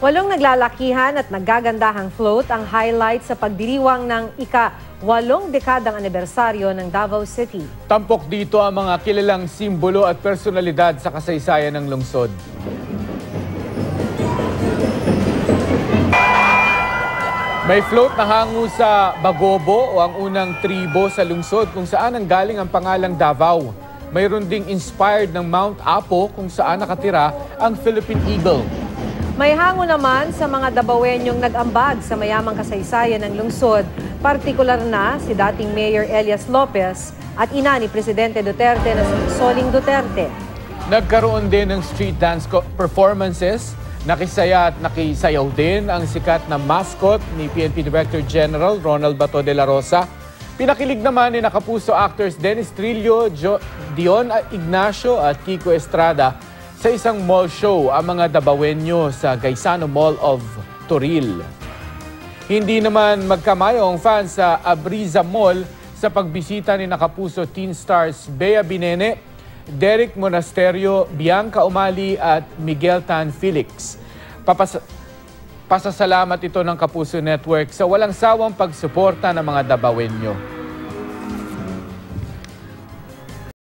Walong naglalakihan at naggagandahang float ang highlight sa pagdiriwang ng ika-8 dekadang anibersaryo ng Davao City. Tampok dito ang mga kilalang simbolo at personalidad sa kasaysayan ng lungsod. May float na hango sa Bagobo o ang unang tribo sa lungsod kung saan ang galing ang pangalang Davao. Mayroon ding inspired ng Mount Apo kung saan nakatira ang Philippine Eagle. May hango naman sa mga Davaoenyong nag-ambag sa mayamang kasaysayan ng lungsod, partikular na si dating Mayor Elias Lopez at ina ni Presidente Duterte na si Soling Duterte. Nagkaroon din ng street dance performances. Nakisaya at nakisayaw din ang sikat na mascot ni PNP Director General Ronald Bato de la Rosa. Pinakilig naman ni Nakapuso actors Dennis Trillo, Dion Ignacio at Kiko Estrada sa isang mall show ang mga Davaoenyo sa Gaisano Mall of Toril. Hindi naman magkamayo ang fans sa Abriza Mall sa pagbisita ni Nakapuso teen stars Bea Binene, Derek Monasterio, Bianca Umali at Miguel Tan Felix. Pasasalamat ito ng Kapuso Network sa walang sawang pagsuporta ng mga Davaoenyo.